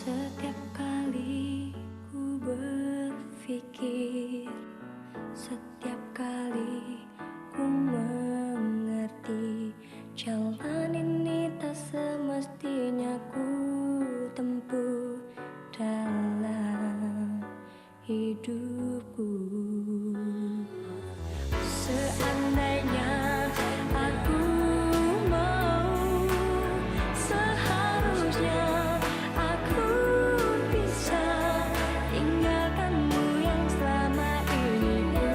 Setiap kali ku berpikir, setiap kali ku mengerti, jalan ini tak semestinya ku tempuh dalam hidupku. Seandainya aku mau, seharusnya aku bisa tinggalkanmu yang selama ini ku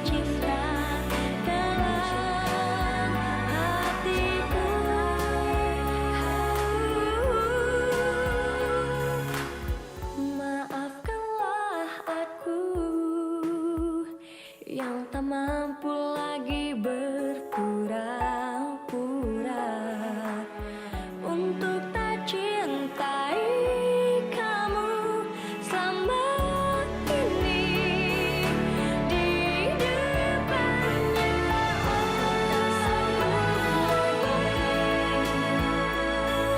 cinta dalam hatiku. Maafkanlah aku yang tak mampu lagi berpura-pura untuk tak cintai kamu selama ini. Di depannya tak sanggup lagi,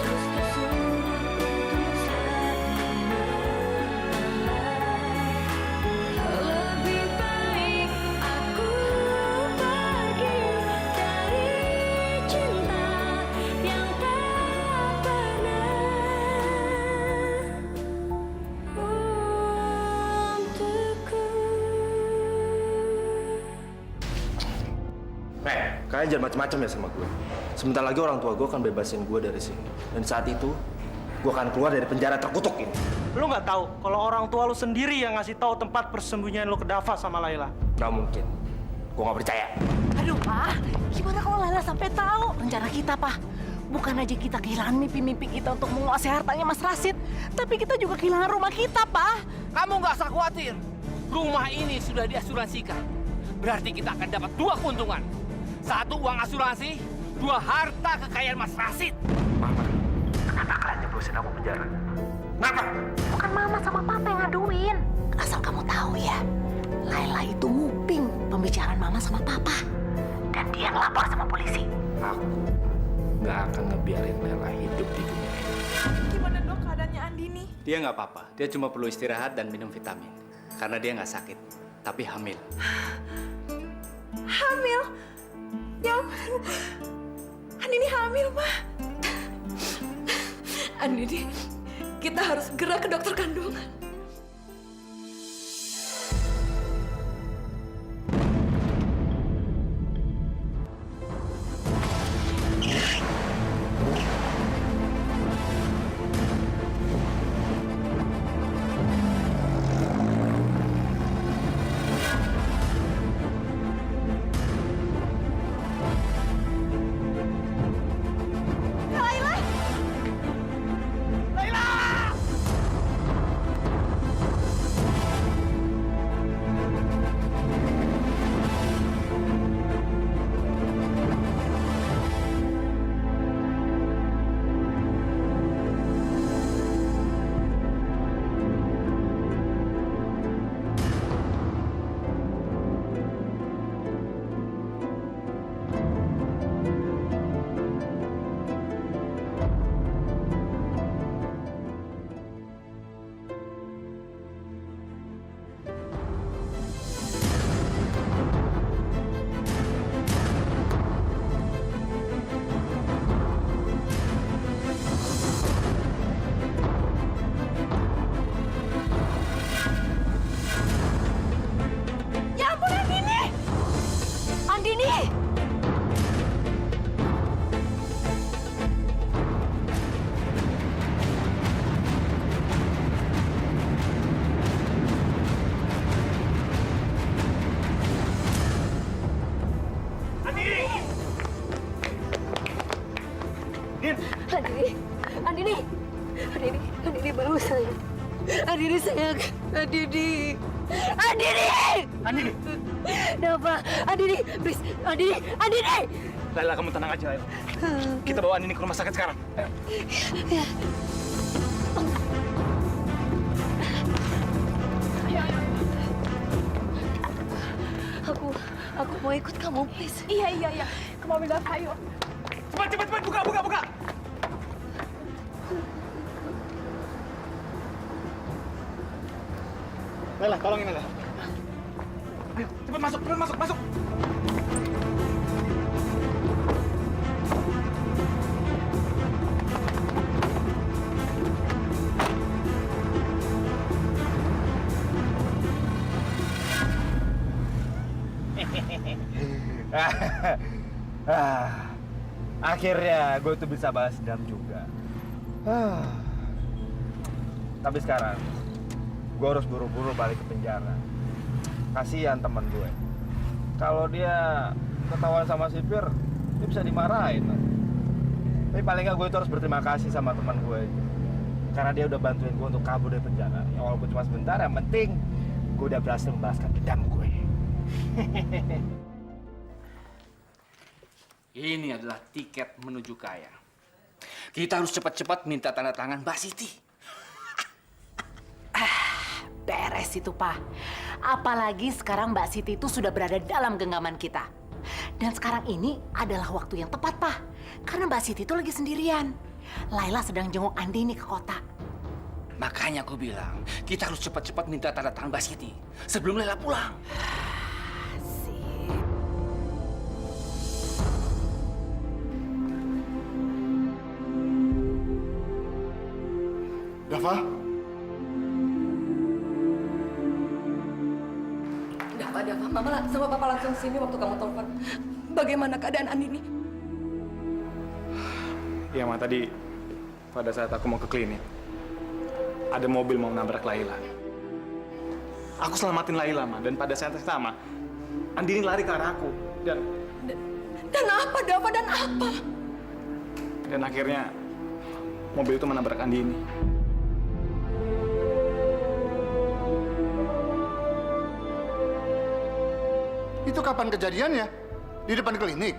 justru sudah putus hatimu. Lebih baik aku pergi dari cinta yang tak pernah untukku. Kalian jangan macam-macam ya sama gue. Sebentar lagi orang tua gue akan bebasin gue dari sini. Dan saat itu, gue akan keluar dari penjara terkutuk ini. Lu nggak tahu kalau orang tua lu sendiri yang ngasih tahu tempat persembunyian lu ke Dava sama Laila. Gak mungkin. Gue gak percaya. Aduh, Pak. Gimana kalau Laila sampai tahu rencana kita, Pak? Bukan aja kita kehilangan mimpi-mimpi kita untuk menguasai hartanya Mas Rasid, tapi kita juga kehilangan rumah kita, Pak. Kamu nggak usah khawatir. Rumah ini sudah diasuransikan. Berarti kita akan dapat dua keuntungan. Satu uang asuransi, dua harta kekayaan Mas Rasid. Mama, kenapa kalian nyebusin aku penjara? Kenapa? Bukan Mama sama Papa yang ngaduin. Asal kamu tahu ya, Laila itu nguping pembicaraan Mama sama Papa. Dan dia ngelapor sama polisi. Aku gak akan ngebiarin Lela hidup di dunia ini. Gimana dok keadaannya Andini? Dia nggak apa-apa. Dia cuma perlu istirahat dan minum vitamin. Karena dia nggak sakit, tapi hamil. Hamil? Ya ampun. Andini hamil, Pak. Andini, kita harus segera ke dokter kandungan. Andini baru sayang. Andini sayang. Andini. Dava, Andini, please, Andini. Laila, kamu tenang aja, Laila. Kita bawa Andini ke rumah sakit sekarang. Ayo. Ya. Aku mau ikut kamu, please. Iya. Ke mobil Dava, ayo. Cepat, buka. Lela, tolongin Lela. Ayo, cepet masuk. Akhirnya gue tuh bisa balas dendam juga. Tapi sekarang gue harus buru-buru balik ke penjara. Kasihan teman gue. Kalau dia ketahuan sama sipir, dia bisa dimarahin. Tapi paling nggak gue itu harus berterima kasih sama teman gue itu. Karena dia udah bantuin gue untuk kabur dari penjara. Ya walaupun cuma sebentar, yang penting gue udah berhasil membalaskan dendam gue. Ini adalah tiket menuju kaya. Kita harus cepat-cepat minta tanda tangan Mbak Siti. Beres itu, Pak. Apalagi sekarang Mbak Siti itu sudah berada dalam genggaman kita. Dan sekarang ini adalah waktu yang tepat, Pak. Karena Mbak Siti itu lagi sendirian. Laila sedang jenguk Andini ke kota. Makanya aku bilang, kita harus cepat-cepat minta tanda tangan Mbak Siti sebelum Lela pulang. Dava? Dava, Mama sama Papa langsung sini waktu kamu telepon. Bagaimana keadaan Andini? Iya, Ma, tadi pada saat aku mau ke klinik, ada mobil mau nabrak Laila. Aku selamatin Laila, Ma, dan pada saat yang sama, Andini lari ke arah aku. Dan apa, Dava, dan apa? Dan akhirnya, mobil itu menabrak Andini. Itu kapan kejadiannya? Di depan klinik?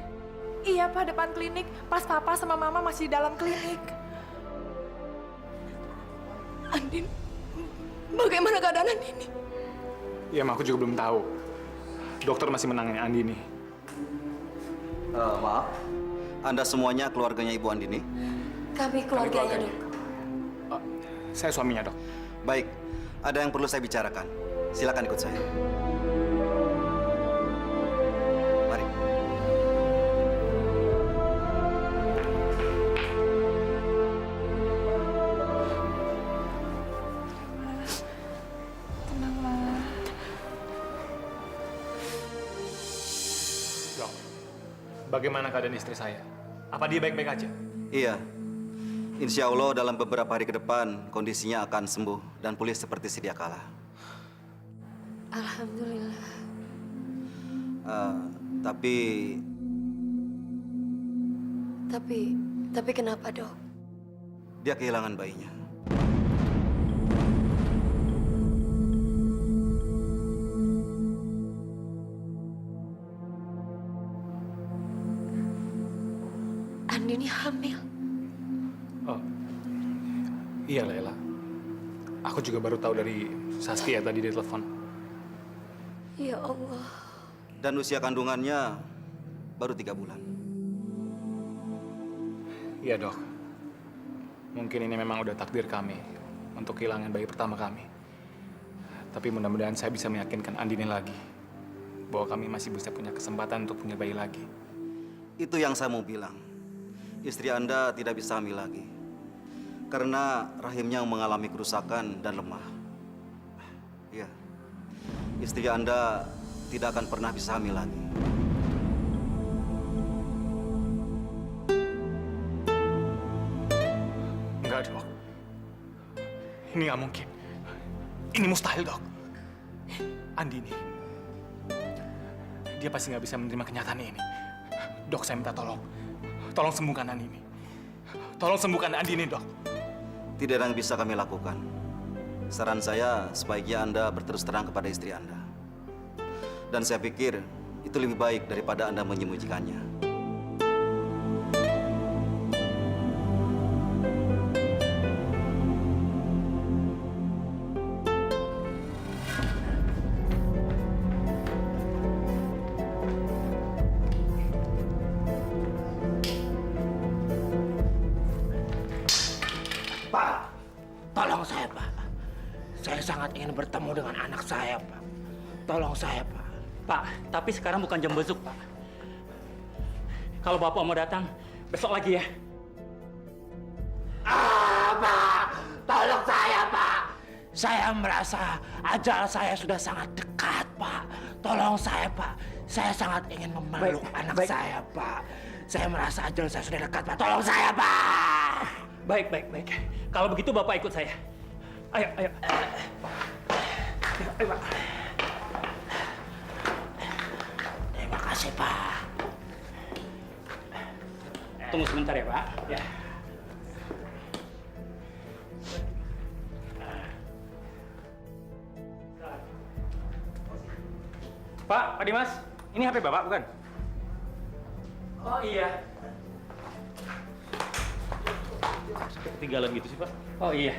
Iya, Pak, depan klinik. Pas Papa sama Mama masih di dalam klinik. Andin, bagaimana keadaan Andini? Iya, Ma, aku juga belum tahu. Dokter masih menangani Andini. Maaf, Anda semuanya keluarganya Ibu Andini? Kami keluarganya, Dok. Saya suaminya, Dok. Baik, ada yang perlu saya bicarakan. Silakan ikut saya. Mari. Dok, bagaimana keadaan istri saya? Apa dia baik-baik aja? Iya. Insya Allah dalam beberapa hari ke depan kondisinya akan sembuh dan pulih seperti sedia kala. Alhamdulillah. Tapi kenapa, Dok? Dia kehilangan bayinya. Andini hamil. Oh, iya, Laila. Aku juga baru tahu dari Saskia tadi di telepon. Ya Allah. Dan usia kandungannya baru 3 bulan. Iya, Dok. Mungkin ini memang udah takdir kami untuk kehilangan bayi pertama kami. Tapi mudah-mudahan saya bisa meyakinkan Andini lagi bahwa kami masih bisa punya kesempatan untuk punya bayi lagi. Itu yang saya mau bilang. Istri Anda tidak bisa hamil lagi. Karena rahimnya mengalami kerusakan dan lemah. Iya. Istri Anda tidak akan pernah bisa hamil lagi. Enggak, Dok. Ini nggak mungkin. Ini mustahil, Dok. Andini. Dia pasti nggak bisa menerima kenyataan ini. Dok, saya minta tolong. Tolong sembuhkan Andini. Tolong sembuhkan Andini, Dok. Tidak ada yang bisa kami lakukan. Saran saya sebaiknya Anda berterus terang kepada istri Anda. Dan saya pikir itu lebih baik daripada Anda menyembunyikannya. Pak, tolong saya, Pak. Saya sangat ingin bertemu dengan anak saya, Pak. Tolong saya, Pak. Pak, tapi sekarang bukan jam besuk, Pak. Kalau Bapak mau datang, besok lagi ya. Pak, tolong saya, Pak. Saya merasa ajal saya sudah sangat dekat, Pak. Tolong saya, Pak. Saya sangat ingin memeluk anak saya, Pak. Saya merasa ajal saya sudah dekat, Pak. Tolong saya, Pak. Baik. Kalau begitu Bapak ikut saya. Ayo. Ayo, Pak. Terima kasih, Pak. Tunggu sebentar ya, Pak. Ya. Pak Dimas, ini HP Bapak bukan? Oh iya. Ketinggalan gitu sih, Pak. Oh iya.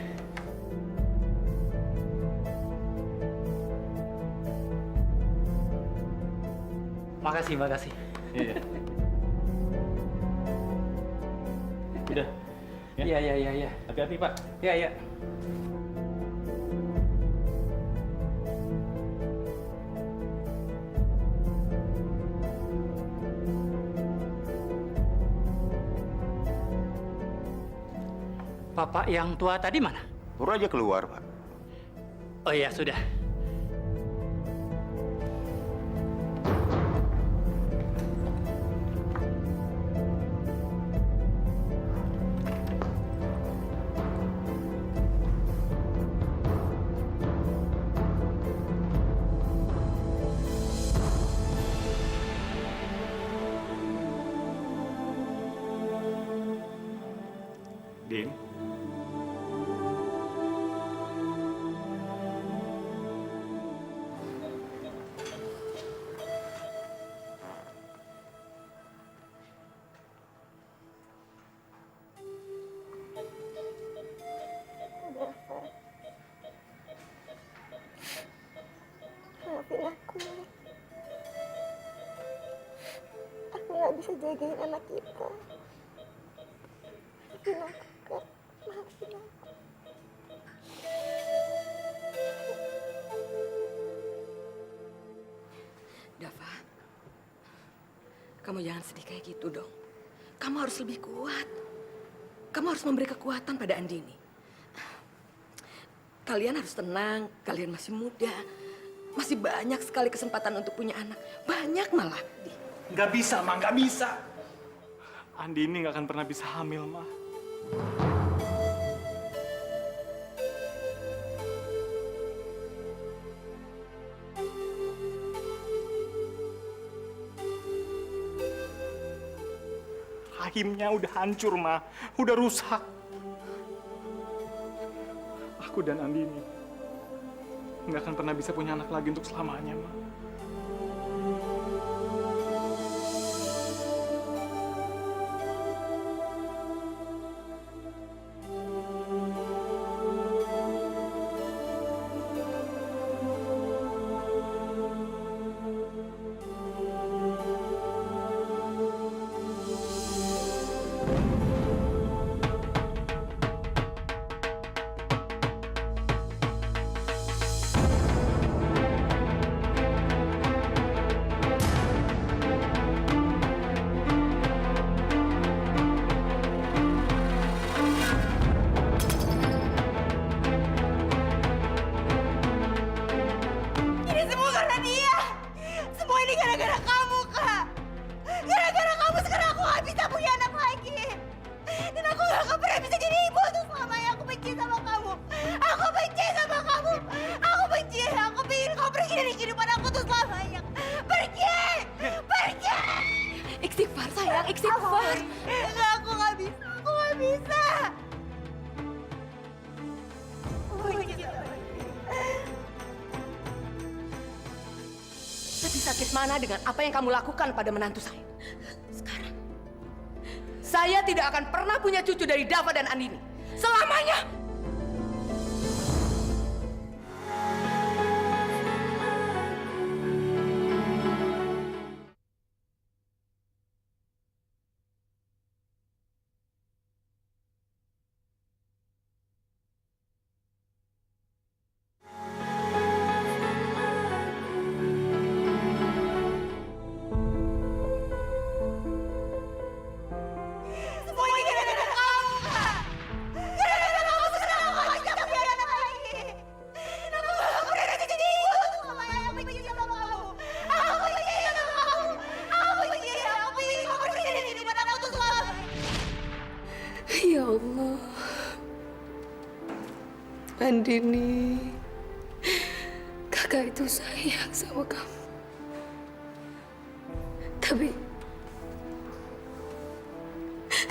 Makasih. Iya. Udah. Iya. Hati-hati, Pak. Iya. Bapak yang tua tadi mana? Baru aja keluar, Pak. Oh iya, sudah. Din. Maafin aku. Aku nggak bisa jagain anak kita. Maafin aku, Kak. Maafin aku. Dava, kamu jangan sedih kayak gitu dong. Kamu harus lebih kuat. Kamu harus memberi kekuatan pada Andini. Kalian harus tenang, kalian masih muda. Masih banyak sekali kesempatan untuk punya anak. Banyak malah. Nggak bisa, Ma. Nggak bisa. Andini nggak akan pernah bisa hamil, Ma. Rahimnya udah hancur, Ma. Udah rusak. Aku dan Andini nggak akan pernah bisa punya anak lagi untuk selamanya, Ma. Ini semua karena dia. Semua ini gara-gara kamu, Kak. Gara-gara kamu sekarang aku gak bisa punya anak lagi. Dan aku gak akan pernah bisa jadi ibu untuk selamanya. Aku benci sama kamu. Aku benci sama kamu. Aku benci. Aku ingin kau pergi dari kehidupan aku untuk selamanya. Pergi! Pergi! Istighfar, sayang. Istighfar. Enggak, aku gak bisa. Aku gak bisa. Aku benci sama dia. Lebih sakit mana dengan apa yang kamu lakukan pada menantu saya? Sekarang, saya tidak akan pernah punya cucu dari Dava dan Andini. Selamanya! Andini, kakak itu sayang sama kamu. Tapi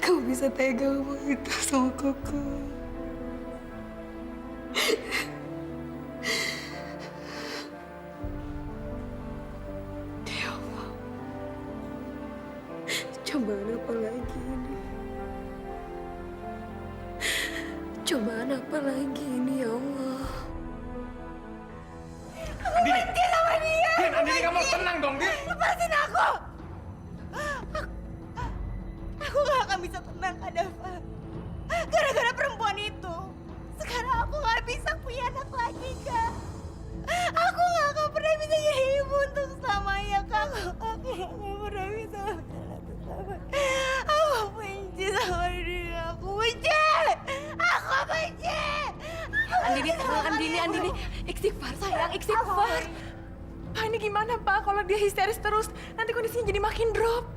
kamu bisa tega ngomong itu sama kakak. Ya Allah, cobaan apa lagi ini? Cobaan apa lagi ini, ya Allah? Aku benci sama dia. Din, Andini, kamu tenang dong, Din. Lepasin aku. Aku gak akan bisa tenang, Kak Dava. Gara-gara perempuan itu, sekarang aku gak bisa punya anak lagi, Kak. Aku gak akan pernah bisa jadi ibu untuk selamanya, Kak. Aku gak akan pernah bisa untuk selamanya. Aku benci sama diri aku. Benci! Aku benci! Andini, istighfar sayang, istighfar. Pak, ini gimana Pak? Kalau dia histeris terus, nanti kondisinya jadi makin drop.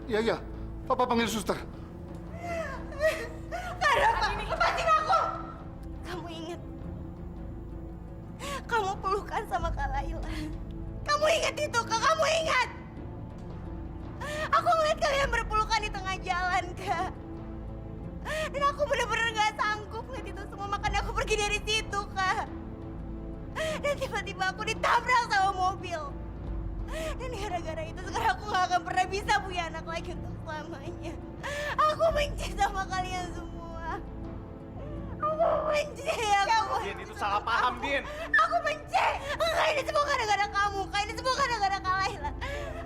Iya, Papa panggil suster. Karena Pak, lepasin aku! Kamu ingat? Kamu pelukan sama Kak Laila. Kamu ingat itu, Kak? Kamu ingat? Aku ngeliat kalian berpelukan di tengah jalan, Kak. Dan aku benar-benar gak sanggup ngeliat itu semua, makanya aku pergi dari situ, Kak. Dan tiba-tiba aku ditabrak sama mobil. Dan gara-gara itu sekarang aku gak akan pernah bisa punya anak lagi untuk selamanya. Aku benci sama kalian semua. Aku benci, aku benci. Din, itu salah paham, Din. Aku benci. Enggak, ini semua gara-gara kamu, Kak. Ini semua gara-gara Kak Laila.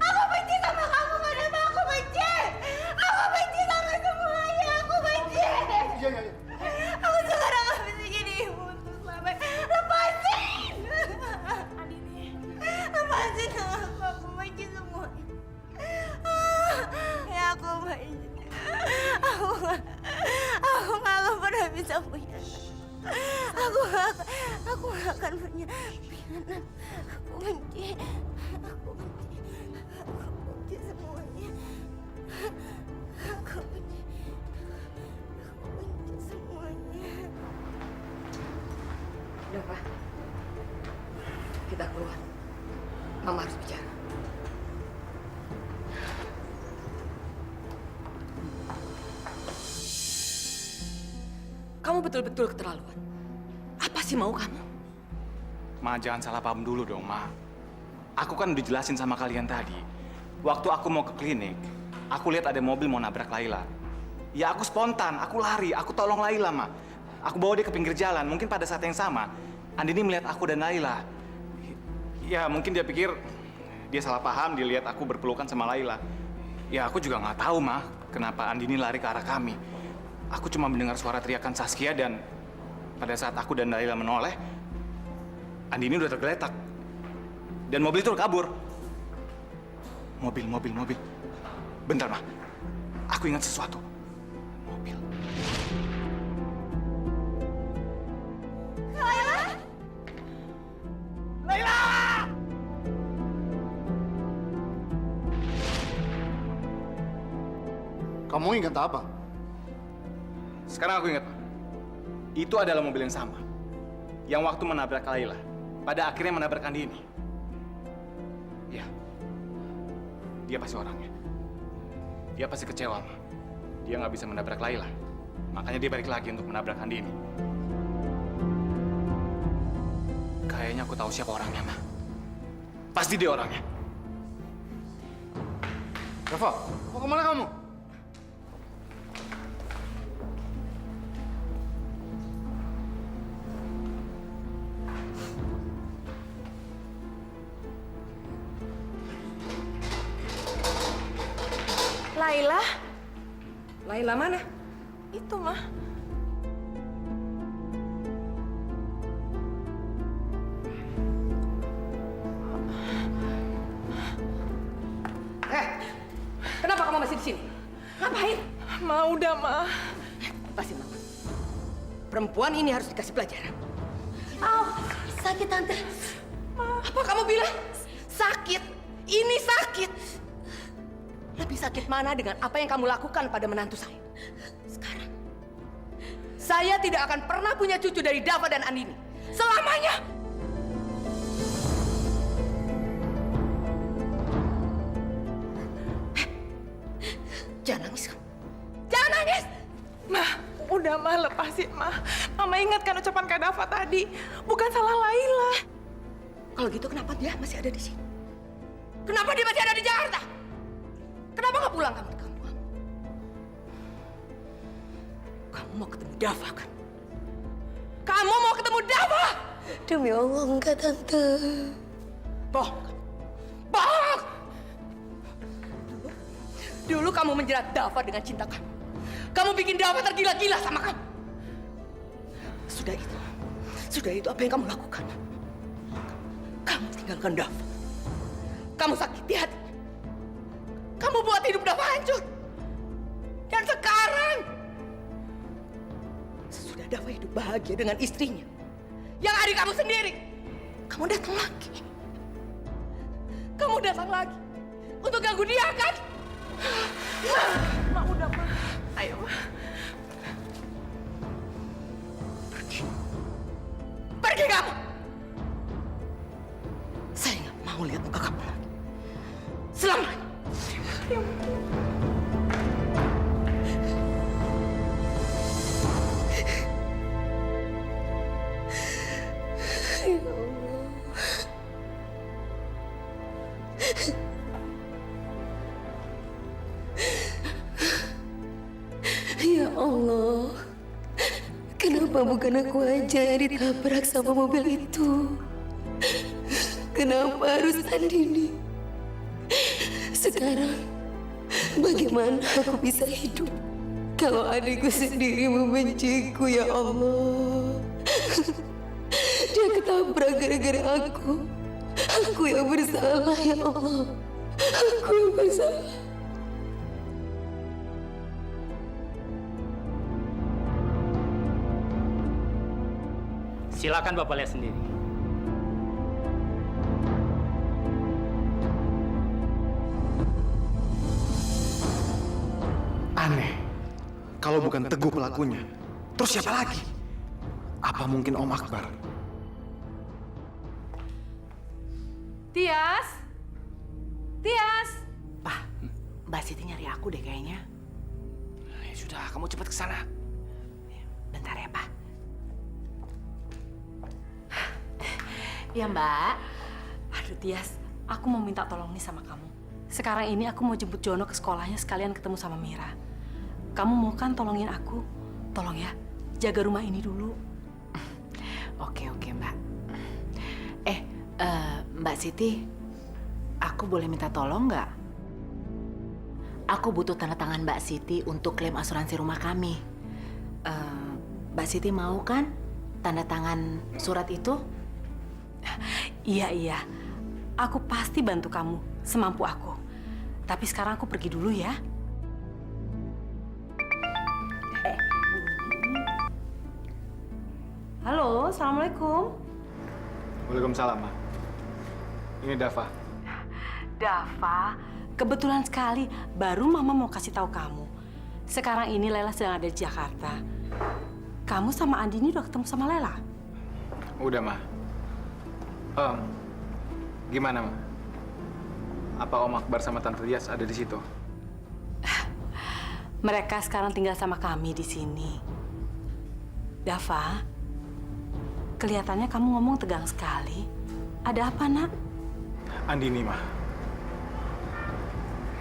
Aku benci sama kamu, Kak. Aku benci. Aku benci sama semuanya. Aku benci. Iya. Aku sekarang gak bisa jadi ibu untuk selamanya. Lepasin. Lepasin aku benci semuanya. Ya aku benci. Aku gak akan pernah bisa punya anak. Aku gak akan punya anak. Aku benci. Aku benci semuanya. Aku benci semuanya. Dava, kita keluar. Mama harus bicara. Kamu betul-betul keterlaluan. Apa sih mau kamu? Ma, jangan salah paham dulu dong, Ma. Aku kan udah jelasin sama kalian tadi. Waktu aku mau ke klinik, aku lihat ada mobil mau nabrak Laila. Ya aku spontan, aku lari, aku tolong Laila, Ma. Aku bawa dia ke pinggir jalan. Mungkin pada saat yang sama, Andini melihat aku dan Laila. Ya mungkin dia pikir dia salah paham, dia lihat aku berpelukan sama Laila. Ya aku juga nggak tahu, Ma, kenapa Andini lari ke arah kami. Aku cuma mendengar suara teriakan Saskia dan pada saat aku dan Laila menoleh, Andini udah tergeletak. Dan mobil itu kabur. Mobil. Bentar, Ma. Aku ingat sesuatu. Mobil. Laila! Kamu ingat apa? Sekarang aku ingat, Ma. Itu adalah mobil yang sama. Yang waktu menabrak Laila. Pada akhirnya menabrak Andini. Ya. Dia pasti orangnya. Dia pasti kecewa, Ma. Dia nggak bisa menabrak Laila. Makanya dia balik lagi untuk menabrak Andini. Kayaknya aku tahu siapa orangnya, Ma. Pasti dia orangnya. Dava, mau kemana kamu? Laila? Laila mana? Itu, Mah. Kenapa kamu masih di sini? Ngapain? Ma, udah, Ma. Lepasin Mama. Perempuan ini harus dikasih pelajaran. Sakit, Tante. Apa kamu bilang? Sakit? Ini sakit. Lebih sakit mana dengan apa yang kamu lakukan pada menantu saya? Saya tidak akan pernah punya cucu dari Dava dan Andini. Selamanya. Jangan nangis, kamu. Jangan nangis. Ma, udah Ma, lepasin Ma. Mama ingatkan ucapan Kak Dava tadi. Bukan salah Laila. Kalau gitu kenapa dia masih ada di sini? Kenapa dia masih ada di Jakarta? Kenapa nggak pulang kamu ke kampung? Kamu mau ketemu Dava kan? Kamu mau ketemu Dava? Demi Allah, enggak, Tante. Bohong. Bohong! Dulu kamu menjerat Dava dengan cinta kamu. Kamu bikin Dava tergila-gila sama kamu. Sudah itu apa yang kamu lakukan? Kamu tinggalkan Dava. Kamu sakiti hatinya. Kamu buat hidup Dava hancur. Dan sekarang, sesudah Dava hidup bahagia dengan istrinya, yang adik kamu sendiri, kamu datang lagi. Kamu datang lagi untuk ganggu dia, kan? Ma, udah Ma. Ayo Ma. Pergi kamu! Saya nggak mau lihat muka kamu lagi. Selamanya. Ya Allah, kenapa bukan aku aja yang ditabrak sama mobil itu? Kenapa harus Andini? Sekarang, bagaimana aku bisa hidup kalau adikku sendiri membenciku, ya Allah? Dia ketabrak gara-gara aku. Aku yang bersalah, ya Allah. Aku yang bersalah. Silakan Bapak lihat sendiri. Aneh. Kalau bukan Teguh pelakunya, terus siapa lagi? Apa mungkin Om Akbar? Tias! Tias! Pak, Mbak Siti nyari aku deh kayaknya. Ya sudah, kamu cepat ke sana. Bentar ya, Pak. Ya, Mbak. Aduh, Tias, aku mau minta tolong nih sama kamu. Sekarang ini aku mau jemput Jono ke sekolahnya sekalian ketemu sama Mira. Kamu mau kan tolongin aku? Tolong ya, jaga rumah ini dulu. Oke, Mbak. Mbak Siti, aku boleh minta tolong nggak? Aku butuh tanda tangan Mbak Siti untuk klaim asuransi rumah kami. Mbak Siti mau kan tanda tangan surat itu? Iya. Aku pasti bantu kamu semampu aku. Tapi sekarang aku pergi dulu ya. Halo, Assalamualaikum. Waalaikumsalam, Ma. Ini Dava. Dava, kebetulan sekali baru Mama mau kasih tahu kamu. Sekarang ini Lela sedang ada di Jakarta. Kamu sama Andini udah ketemu sama Lela? Udah, Ma. Gimana, Ma? Apa Om Akbar sama Tante Tias ada di situ? Mereka sekarang tinggal sama kami di sini. Dava, kelihatannya kamu ngomong tegang sekali. Ada apa, Nak? Andini, Ma.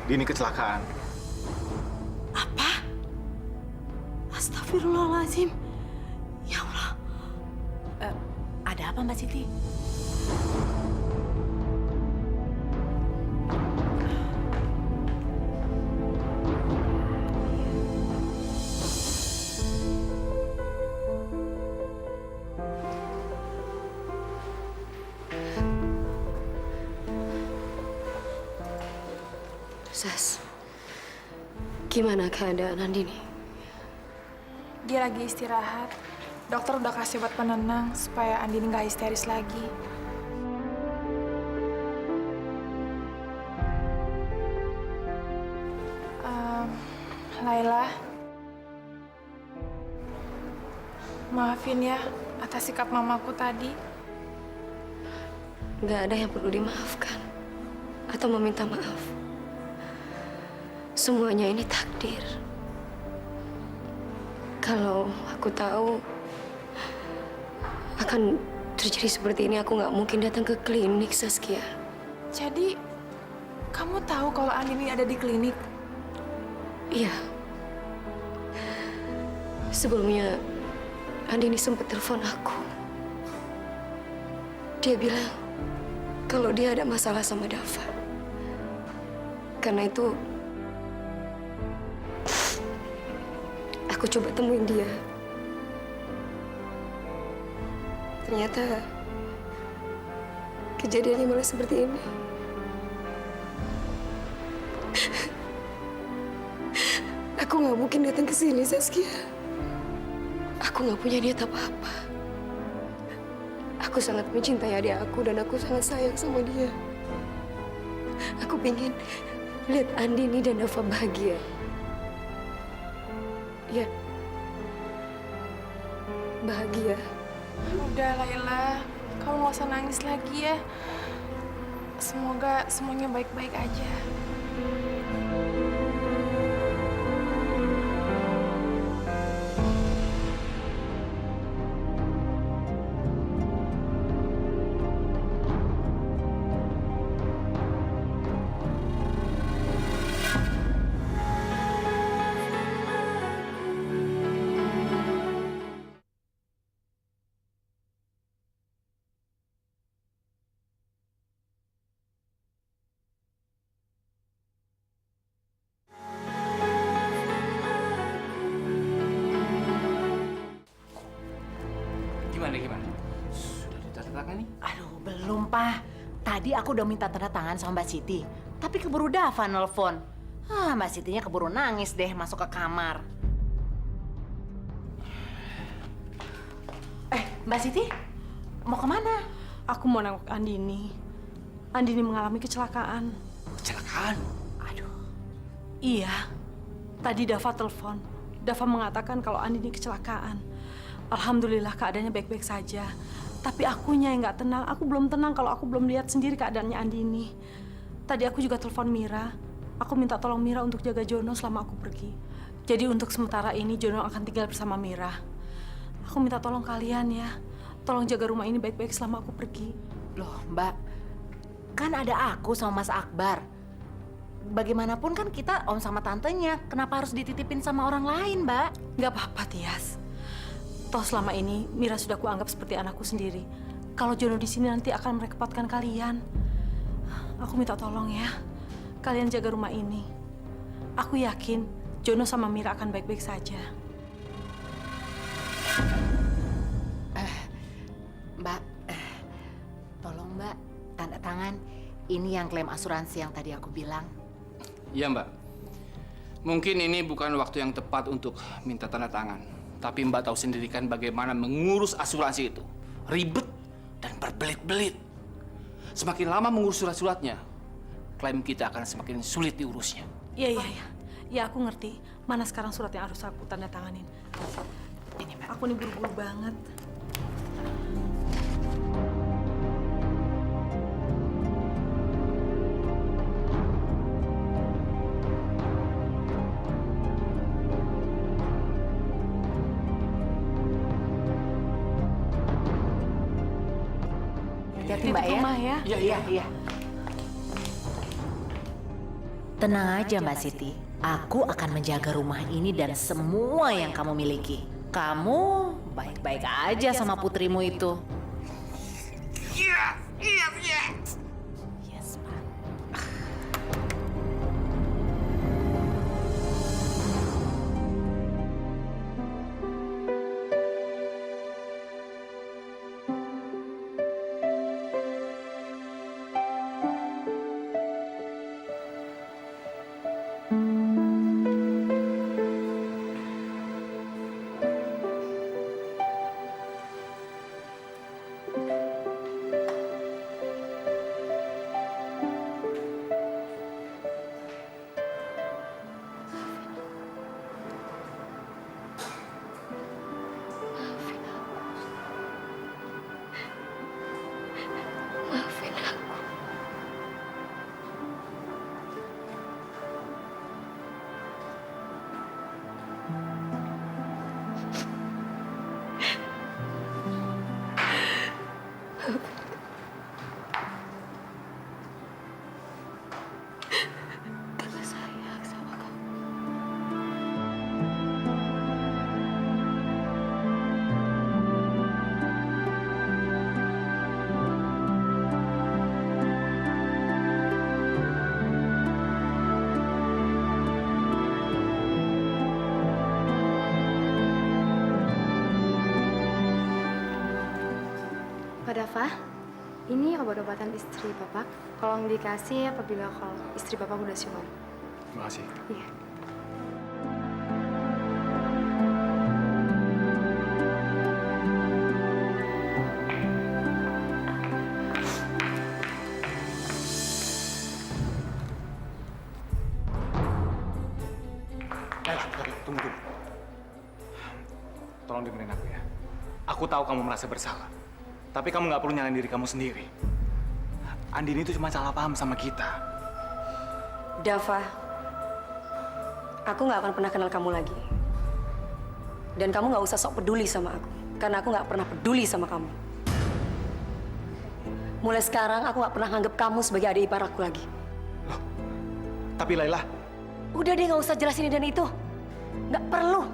Dini kecelakaan. Apa? Astagfirullahaladzim. Ya Allah. Ada apa, Mbak Siti? Sas, gimana keadaan Andini? Dia lagi istirahat. Dokter udah kasih obat penenang supaya Andini nggak histeris lagi. Laila, Maafin ya atas sikap mamaku tadi. Gak ada yang perlu dimaafkan atau meminta maaf. Semuanya ini takdir. Kalau aku tahu akan terjadi seperti ini, aku nggak mungkin datang ke klinik, Saskia. Jadi, kamu tahu kalau Andini ada di klinik? Iya. Sebelumnya, Andini sempat telepon aku. Dia bilang kalau dia ada masalah sama Dava. Karena itu, aku coba temuin dia. Ternyata kejadiannya malah seperti ini. Aku nggak mungkin datang ke sini, Saskia. Aku nggak punya niat apa-apa. Aku sangat mencintai adik aku dan aku sangat sayang sama dia. Aku pengen lihat Andini dan Dava bahagia. Ya, bahagia. Udah, Laila. Kamu nggak usah nangis lagi ya. Semoga semuanya baik-baik aja. Gimana? Sudah ditandatangani? Aduh, belum, Pak. Tadi aku udah minta tanda tangan sama Mbak Siti. Tapi keburu Dava nelfon. Mbak Sitinya keburu nangis deh masuk ke kamar. Mbak Siti, mau kemana? Aku mau nengok Andini. Andini mengalami kecelakaan. Kecelakaan? Aduh. Iya. Tadi Dava telepon. Dava mengatakan kalau Andini kecelakaan. Alhamdulillah keadaannya baik-baik saja. Tapi akunya yang nggak tenang. Aku belum tenang kalau aku belum lihat sendiri keadaannya Andini. Tadi aku juga telepon Mira. Aku minta tolong Mira untuk jaga Jono selama aku pergi. Jadi untuk sementara ini Jono akan tinggal bersama Mira. Aku minta tolong kalian ya. Tolong jaga rumah ini baik-baik selama aku pergi. Loh, Mbak. Kan ada aku sama Mas Akbar. Bagaimanapun kan kita om sama tantenya. Kenapa harus dititipin sama orang lain, Mbak? Nggak apa-apa, Tias. Toh selama ini Mira sudah kuanggap seperti anakku sendiri. Kalau Jono di sini nanti akan merepotkan kalian. Aku minta tolong ya. Kalian jaga rumah ini. Aku yakin Jono sama Mira akan baik-baik saja. Mbak, tolong Mbak, tanda tangan. Ini yang klaim asuransi yang tadi aku bilang. Iya, Mbak. Mungkin ini bukan waktu yang tepat untuk minta tanda tangan. Tapi Mbak tahu sendiri kan bagaimana mengurus asuransi itu. Ribet dan berbelit-belit. Semakin lama mengurus surat-suratnya, klaim kita akan semakin sulit diurusnya. Iya. Ya, aku ngerti. Mana sekarang surat yang harus aku tanda tanganin? Ini, Mbak. Aku nih buru-buru banget. Hati-hati Mbak ya. Iya. Tenang aja Mbak Siti. Aku akan menjaga rumah ini dan semua yang kamu miliki. Kamu baik-baik aja sama putrimu itu. Iya. Yes, Pak. Pak Dava, ini obat-obatan istri Bapak. Tolong dikasih apabila kalau istri Bapak udah siuman. Terima kasih. Iya. Tunggu. Tolong dengerin aku ya. Aku tahu kamu merasa bersalah. Tapi kamu nggak perlu nyalain diri kamu sendiri. Andini itu cuma salah paham sama kita. Dava, aku nggak akan pernah kenal kamu lagi. Dan kamu nggak usah sok peduli sama aku. Karena aku nggak pernah peduli sama kamu. Mulai sekarang aku nggak pernah nganggap kamu sebagai adik ipar aku lagi. Loh, tapi Laila... Udah deh, nggak usah jelasin ini dan itu. Nggak perlu.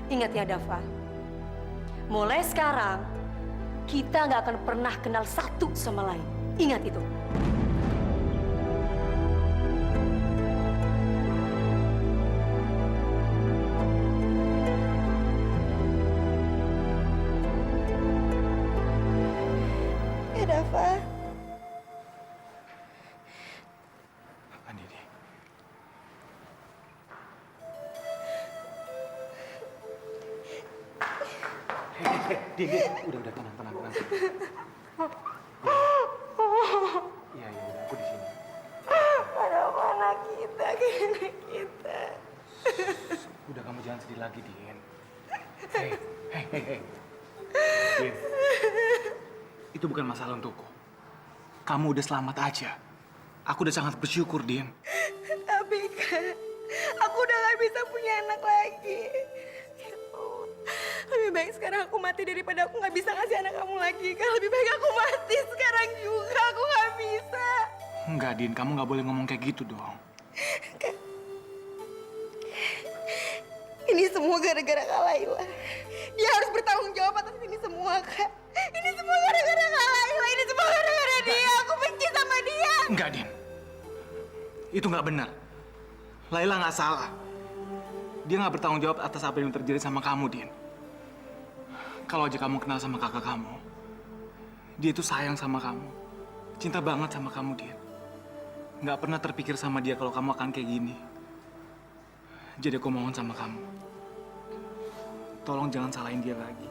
Ingat ya, Dava. Mulai sekarang, kita nggak akan pernah kenal satu sama lain. Ingat itu. Ya, Dava. Andini. Din. Udah, tenang. Iya, udah, aku di sini. Ada anak kita, anak kita. Udah, kamu jangan sedih lagi, Din. Hei. Din, itu bukan masalah untukku. Kamu udah selamat aja. Aku udah sangat bersyukur, Din. Tapi kan, aku udah gak bisa punya anak lagi. Lebih baik sekarang aku mati daripada aku gak bisa ngasih anak kamu lagi. Kan lebih baik aku mati sekarang juga. Aku gak bisa. Enggak, Din. Kamu nggak boleh ngomong kayak gitu dong. Kak, ini semua gara-gara Kak Laila. Dia harus bertanggung jawab atas ini semua, Kak. Ini semua gara-gara Kak Laila. Ini semua gara-gara dia. Aku benci sama dia. Enggak, Din. Itu nggak benar. Laila nggak salah. Dia nggak bertanggung jawab atas apa yang terjadi sama kamu, Din. Kalau aja kamu kenal sama kakak kamu, dia itu sayang sama kamu. Cinta banget sama kamu, Din. Nggak pernah terpikir sama dia kalau kamu akan kayak gini. Jadi aku mohon sama kamu. Tolong jangan salahin dia lagi.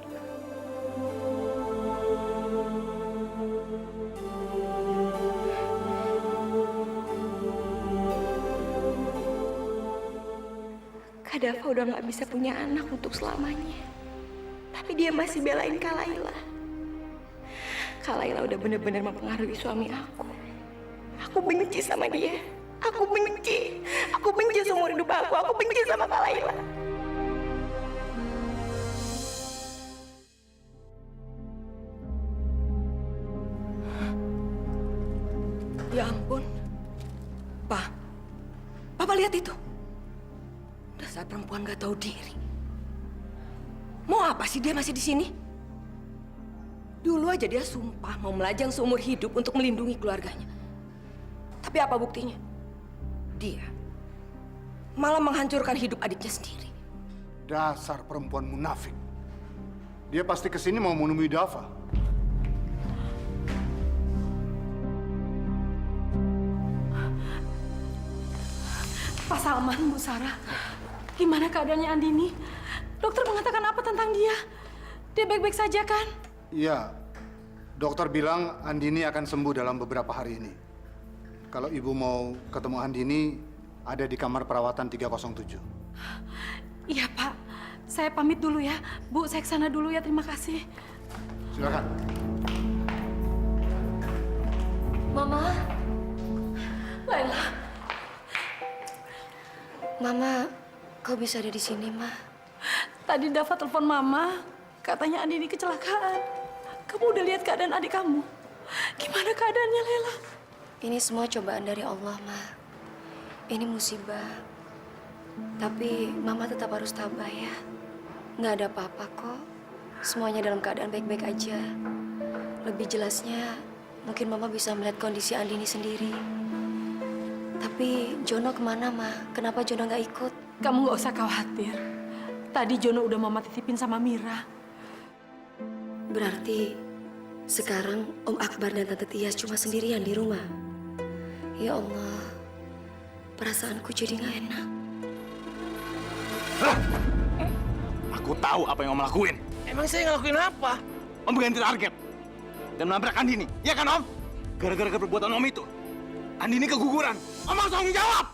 Kak Dava udah gak bisa punya anak untuk selamanya. Tapi dia masih belain Kak Laila. Kak Laila udah bener-bener mempengaruhi suami aku. Aku benci sama dia. Aku benci. Aku benci seumur hidup aku. Aku benci sama Kak Laila. Ya ampun. Papa lihat itu. Dasar perempuan gak tahu diri. Mau apa sih dia masih di sini? Dulu aja dia sumpah mau melajang seumur hidup untuk melindungi keluarganya. Tapi apa buktinya? Dia malah menghancurkan hidup adiknya sendiri. Dasar perempuan munafik. Dia pasti kesini mau menemui Dava. Pak Salman, Bu Sarah, gimana keadaannya Andini? Dokter mengatakan apa tentang dia? Dia baik-baik saja kan? Iya, dokter bilang Andini akan sembuh dalam beberapa hari ini. Kalau ibu mau ketemu Andini, ada di kamar perawatan 307. Iya Pak, saya pamit dulu ya. Bu, saya kesana dulu ya, terima kasih. Silakan. Mama. Laila. Mama, kau bisa ada di sini, Ma? Tadi Dava telepon Mama, katanya Andini kecelakaan. Kamu udah lihat keadaan adik kamu? Gimana keadaannya, Laila? Ini semua cobaan dari Allah, Ma. Ini musibah. Tapi Mama tetap harus tabah ya. Nggak ada apa-apa kok. Semuanya dalam keadaan baik-baik aja. Lebih jelasnya, mungkin Mama bisa melihat kondisi Andini sendiri. Tapi Jono kemana, Ma? Kenapa Jono nggak ikut? Kamu nggak usah khawatir. Tadi Jono udah Mama titipin sama Mira. Berarti Sekarang Om Akbar dan Tante Tias cuma sendirian di rumah. Ya Allah, perasaanku jadi nggak enak. Aku tahu apa yang Om lakuin. Emang saya ngelakuin apa? Om berganti target dan menabrak Andini, ya kan Om? Gara-gara perbuatan Om itu, Andini keguguran. Om harus tanggung jawab.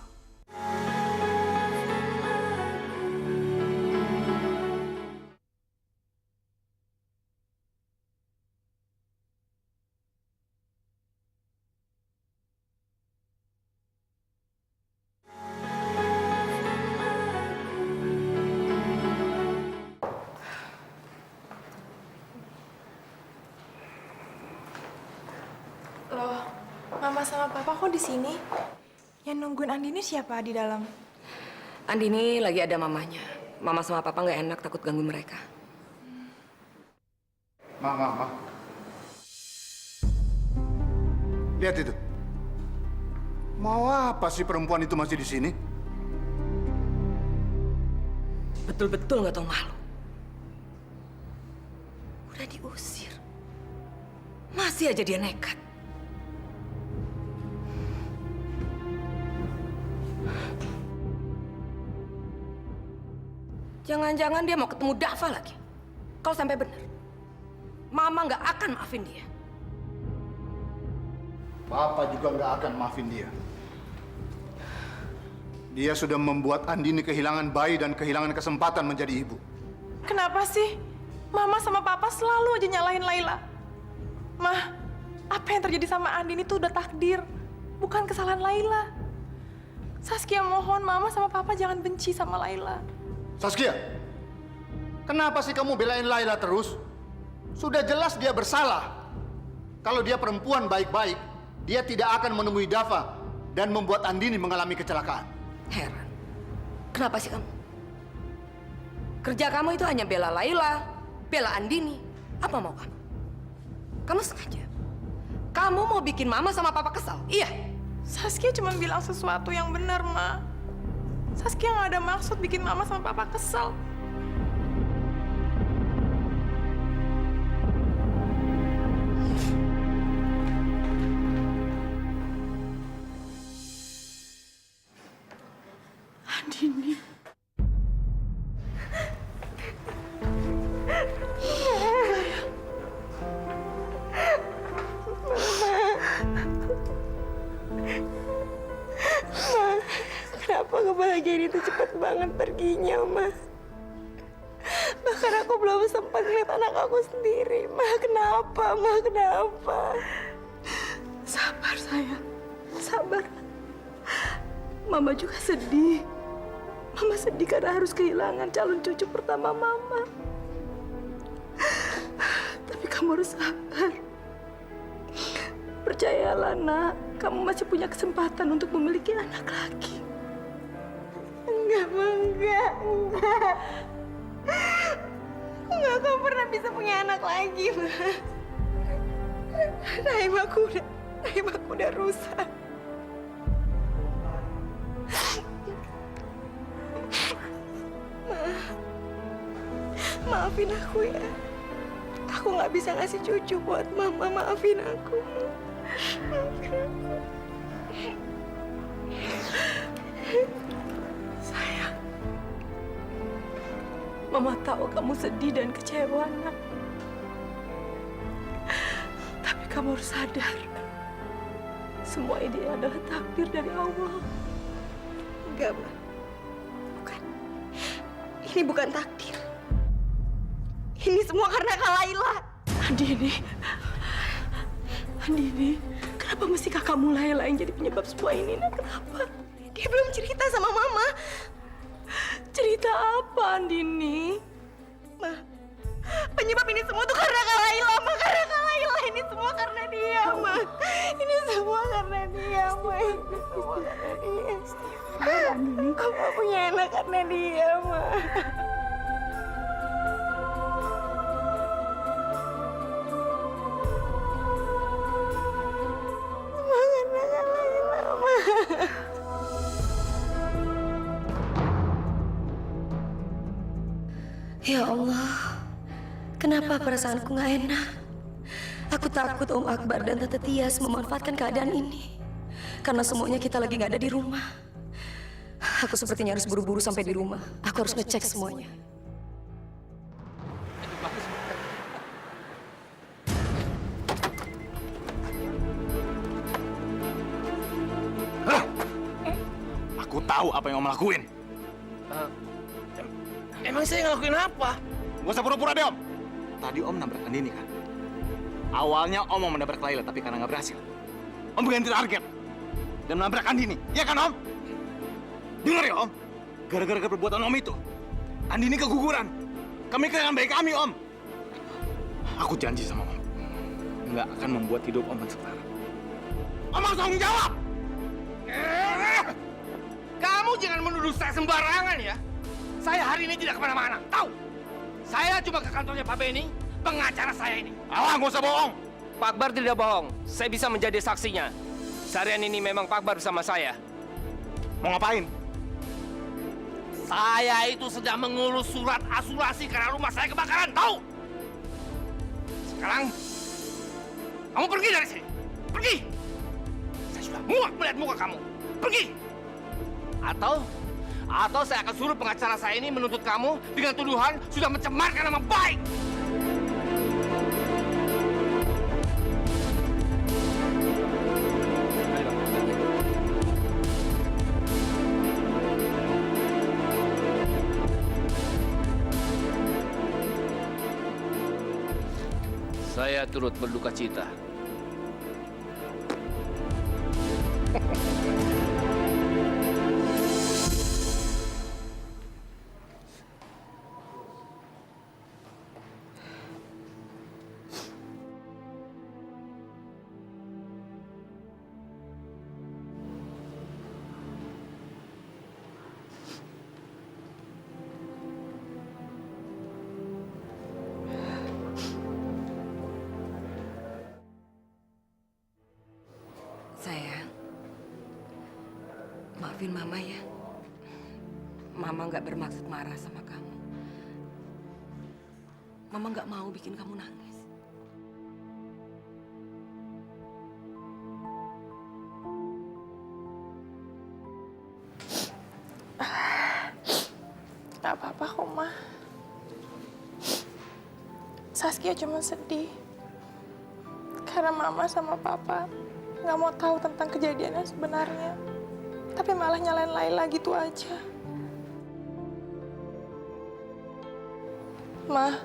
Loh, Mama sama Papa kok di sini? Yang nungguin Andini siapa di dalam? Andini lagi ada mamanya. Mama sama Papa nggak enak, takut ganggu mereka. Ma. Lihat itu. Mau apa sih perempuan itu masih di sini? Betul-betul nggak tahu malu. Udah diusir. Masih aja dia nekat. Jangan-jangan dia mau ketemu Dava lagi. Kalau sampai benar, Mama nggak akan maafin dia. Papa juga nggak akan maafin dia. Dia sudah membuat Andini kehilangan bayi dan kehilangan kesempatan menjadi ibu. Kenapa sih Mama sama Papa selalu aja nyalahin Laila? Mah, apa yang terjadi sama Andini itu udah takdir, bukan kesalahan Laila. Saskia mohon Mama sama Papa jangan benci sama Laila. Saskia, kenapa sih kamu belain Laila terus? Sudah jelas dia bersalah. Kalau dia perempuan baik-baik, dia tidak akan menemui Dava dan membuat Andini mengalami kecelakaan. Heran. Kenapa sih kamu? Kerja kamu itu hanya bela Laila, bela Andini. Apa mau kamu? Kamu sengaja. Kamu mau bikin Mama sama Papa kesal? Iya. Saskia cuma bilang sesuatu yang benar, Ma. Saskia nggak ada maksud bikin Mama sama Papa kesal. Andini. Kenapa kebahagiaan itu cepat banget perginya, Ma? Bahkan aku belum sempat lihat anak aku sendiri. Ma, kenapa? Ma, kenapa? Sabar, sayang. Sabar. Mama juga sedih. Mama sedih karena harus kehilangan calon cucu pertama Mama. Tapi kamu harus sabar. Percayalah, Nak. Kamu masih punya kesempatan untuk memiliki anak lagi. Enggak, Ma, enggak. Aku nggak akan pernah bisa punya anak lagi, Ma. Rahim aku udah rusak. Maafin aku ya. Aku nggak bisa ngasih cucu buat Mama. Maafin aku. Maafin aku. Sayang. Mama tahu kamu sedih dan kecewa, Nak. Tapi kamu harus sadar. Semua ini adalah takdir dari Allah. Enggak, Ma. Bukan. Ini bukan takdir. Ini semua karena Kak Laila. Andini, kenapa mesti kakakmu Laila yang jadi penyebab semua ini? Nak? Kenapa? Dia belum cerita sama Mama. Cerita apa, Andini? Ma, penyebab ini semua tuh karena Kak Laila, Ma. Karena Kak Laila. Ini semua karena dia, Ma. Ini semua karena dia, Ma. Ini semua karena dia. Aku gak punya anak karena dia, Ma. Ya Allah, kenapa perasaanku nggak enak? Aku takut Om Akbar dan Tante Tias memanfaatkan keadaan ini. Karena semuanya kita lagi nggak ada di rumah. Aku sepertinya harus buru-buru sampai di rumah. Aku harus ngecek semuanya. Aku tahu apa yang Om lakuin. Emang saya ngelakuin apa? Gak usah pura-pura deh, Om. Tadi Om nabrak Andini kan? Awalnya Om mau menabrak Laila, tapi karena nggak berhasil, Om berganti target dan menabrak Andini. Iya kan, Om? Dengar ya, Om. Gara-gara perbuatan Om itu, Andini keguguran. Kami kehilangan bayi kami, Om. Aku janji sama Om, nggak akan membuat hidup Om sengsara. Om harus tanggung jawab. Kamu jangan menuduh saya sembarangan ya. Saya hari ini tidak kemana-mana, tahu? Saya cuma ke kantornya Pak Benny, pengacara saya ini. Alah, nggak usah bohong. Pak Akbar tidak bohong. Saya bisa menjadi saksinya. Seharian ini memang Pak Akbar bersama saya. Mau ngapain? Saya itu sedang mengurus surat asuransi karena rumah saya kebakaran, tahu? Sekarang, kamu pergi dari sini. Pergi! Saya sudah muak melihat muka kamu. Pergi! Atau saya akan suruh pengacara saya ini menuntut kamu dengan tuduhan sudah mencemarkan nama baik. Saya turut berduka cita. Sayang, maafin Mama ya. Mama nggak bermaksud marah sama kamu. Mama nggak mau bikin kamu nangis. Gak apa-apa kok, Ma. Saskia cuma sedih. Karena Mama sama Papa nggak mau tahu tentang kejadian yang sebenarnya. Tapi malah nyalain Laila gitu aja. Ma,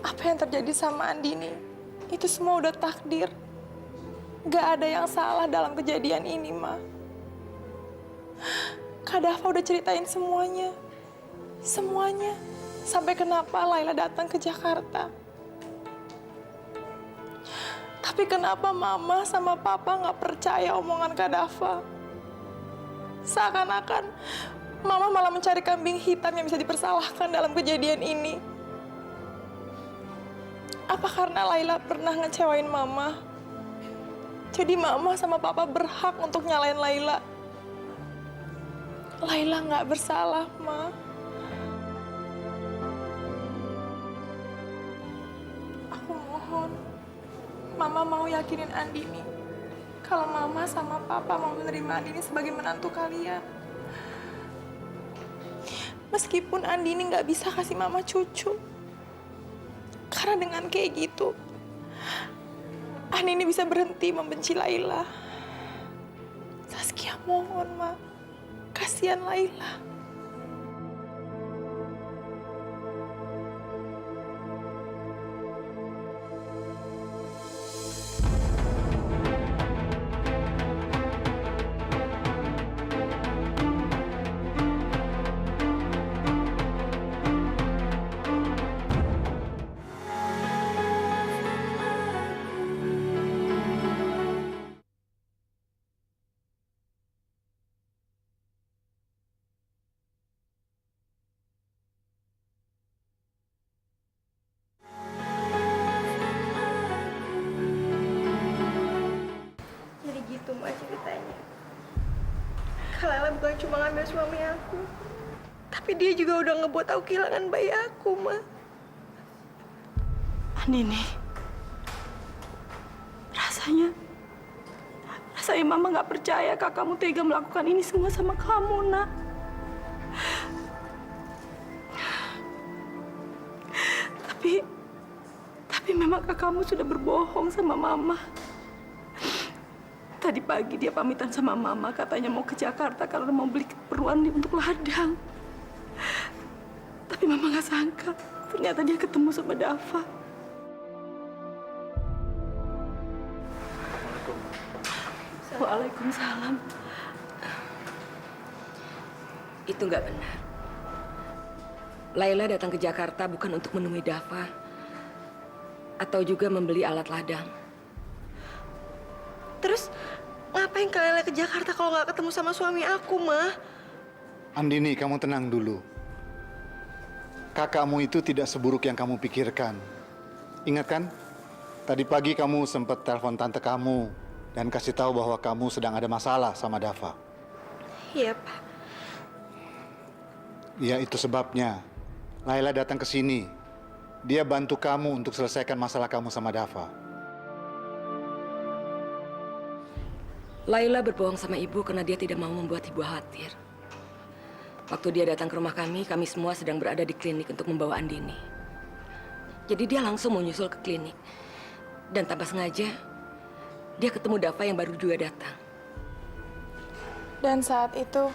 apa yang terjadi sama Andini, itu semua udah takdir. Gak ada yang salah dalam kejadian ini, Ma. Kak Dava udah ceritain semuanya. Semuanya. Sampai kenapa Laila datang ke Jakarta. Tapi kenapa Mama sama Papa nggak percaya omongan Kak Dava? Seakan-akan Mama malah mencari kambing hitam yang bisa dipersalahkan dalam kejadian ini. Apa karena Laila pernah ngecewain Mama? Jadi Mama sama Papa berhak untuk nyalain Laila. Laila nggak bersalah, Ma. Aku mohon, Mama mau yakinin Andini kalau Mama sama Papa mau menerima Andini sebagai menantu kalian. Meskipun Andini nggak bisa kasih Mama cucu. Karena dengan kayak gitu, Andini bisa berhenti membenci Laila. Saskia mohon, Ma. Kasihan Laila. Jadi gitu, Ma, ceritanya. Kak Laila bukan cuma ngambil suami aku, tapi dia juga udah ngebuat aku kehilangan bayi aku, Ma. Andini, Rasanya Mama nggak percaya kakakmu tega melakukan ini semua sama kamu, Nak. Tapi memang kakakmu sudah berbohong sama Mama. Tadi pagi dia pamitan sama Mama, katanya mau ke Jakarta karena mau beli keperluan untuk ladang. Tapi Mama nggak sangka, ternyata dia ketemu sama Dava. Waalaikumsalam. Itu nggak benar. Laila datang ke Jakarta bukan untuk menemui Dava atau juga membeli alat ladang. Terus ngapain Kak Laila ke Jakarta kalau nggak ketemu sama suami aku, Ma? Andini, kamu tenang dulu. Kakakmu itu tidak seburuk yang kamu pikirkan. Ingat kan? Tadi pagi kamu sempat telepon tante kamu dan kasih tahu bahwa kamu sedang ada masalah sama Dava. Iya, Pak. Ya, itu sebabnya Laila datang ke sini. Dia bantu kamu untuk selesaikan masalah kamu sama Dava. Laila berbohong sama ibu karena dia tidak mau membuat ibu khawatir. Waktu dia datang ke rumah kami semua sedang berada di klinik untuk membawa Andini. Jadi dia langsung mau nyusul ke klinik. Dan tanpa sengaja, dia ketemu Dava yang baru juga datang. Dan saat itu,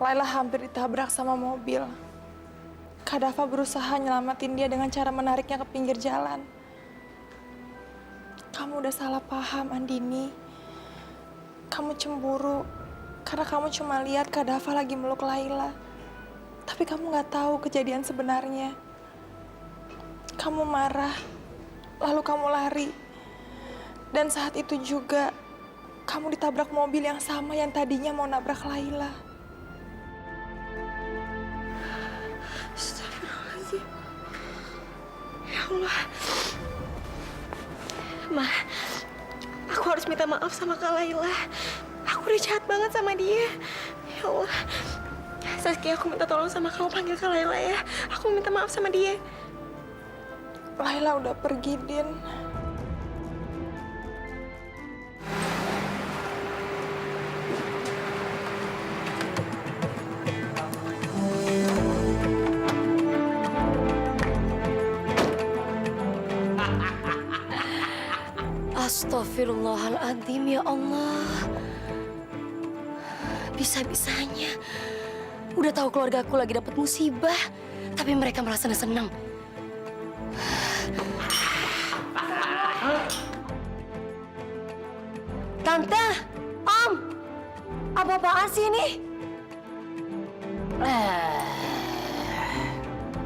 Laila hampir ditabrak sama mobil. Kak Dava berusaha nyelamatin dia dengan cara menariknya ke pinggir jalan. Kamu udah salah paham, Andini. Kamu cemburu karena kamu cuma lihat Kak Dava lagi meluk Laila. Tapi kamu nggak tahu kejadian sebenarnya. Kamu marah, lalu kamu lari. Dan saat itu juga, kamu ditabrak mobil yang sama yang tadinya mau nabrak Laila. Astagfirullahaladzim. Ya Allah. Ma, aku harus minta maaf sama Kak Laila. Aku udah jahat banget sama dia. Ya Allah. Saskia, aku minta tolong sama kamu, panggil Kak Laila ya. Aku minta maaf sama dia. Laila udah pergi, Din. Astagfirullahaladzim, ya Allah. Bisa-bisanya. Udah tahu keluarga aku lagi dapat musibah, tapi mereka malah senang-senang. Tante, Om, apa-apaan sih ini?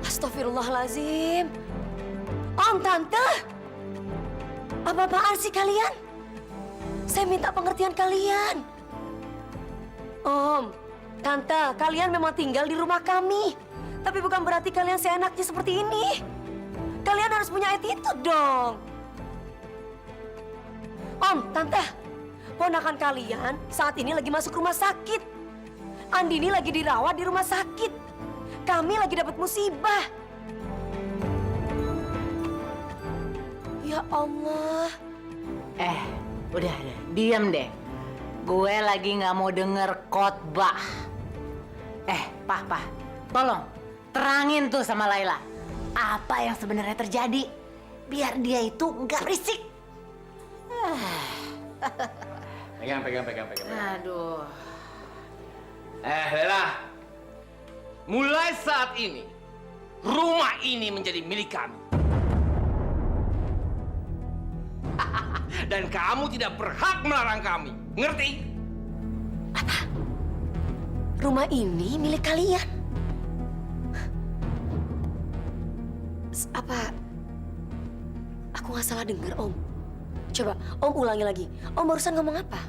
Astagfirullahaladzim. Om, Tante, apa-apaan sih kalian? Saya minta pengertian kalian. Om, Tante, kalian memang tinggal di rumah kami. Tapi bukan berarti kalian seenaknya seperti ini. Kalian harus punya attitude dong. Om, Tante, ponakan kalian saat ini lagi masuk rumah sakit. Andini lagi dirawat di rumah sakit. Kami lagi dapat musibah. Ya Allah. Udah, diam deh. Gue lagi nggak mau denger khotbah. Pak, tolong terangin tuh sama Laila. Apa yang sebenarnya terjadi? Biar dia itu nggak berisik. Pegang. Aduh. Laila. Mulai saat ini, rumah ini menjadi milik kami. Dan kamu tidak berhak melarang kami. Ngerti? Apa? Rumah ini milik kalian? Apa? Aku nggak salah dengar, Om. Coba, Om ulangi lagi. Om barusan ngomong apa?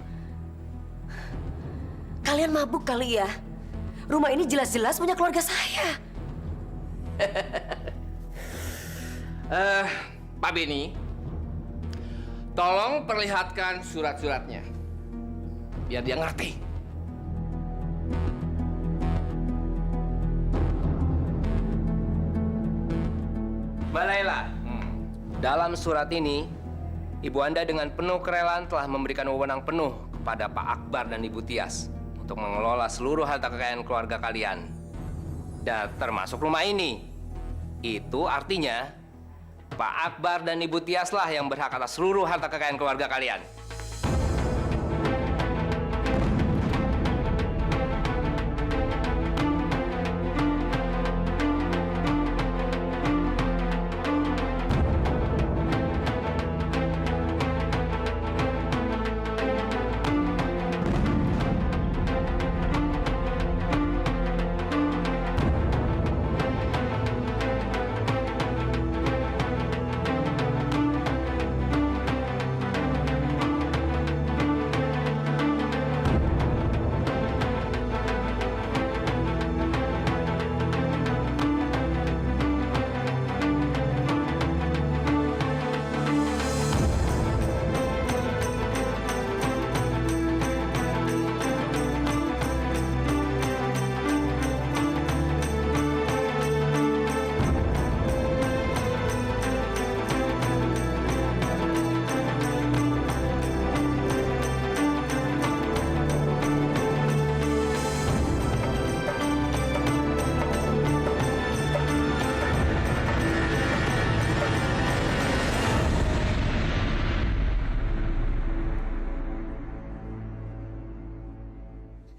Kalian mabuk kali ya? Rumah ini jelas-jelas punya keluarga saya. Pak Beni, tolong perlihatkan surat-suratnya. Biar dia ngerti. Mbak Laila, dalam surat ini Ibu Anda dengan penuh kerelaan telah memberikan wewenang penuh kepada Pak Akbar dan Ibu Tias untuk mengelola seluruh harta kekayaan keluarga kalian. Dan termasuk rumah ini. Itu artinya Pak Akbar dan Ibu Tias lah yang berhak atas seluruh harta kekayaan keluarga kalian.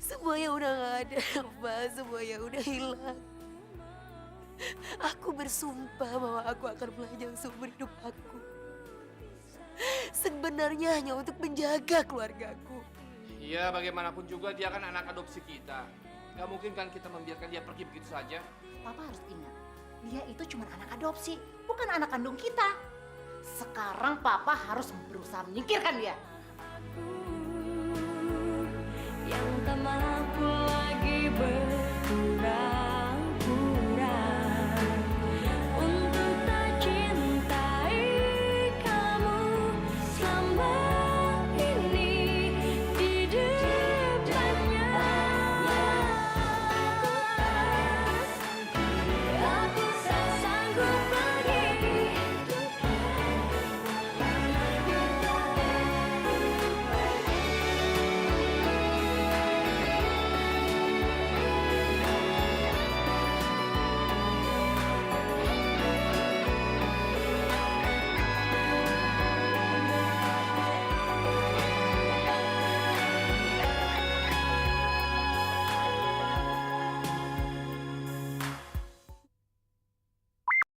Semuanya udah gak ada, Mbak. Semuanya udah hilang. Aku bersumpah bahwa aku akan belajar seumur hidup aku. Sebenarnya hanya untuk menjaga keluargaku. Iya, bagaimanapun juga dia kan anak adopsi kita. Gak mungkin kan kita membiarkan dia pergi begitu saja. Papa harus ingat, dia itu cuma anak adopsi, bukan anak kandung kita. Sekarang Papa harus berusaha menyingkirkan dia. Yang tak mampu lagi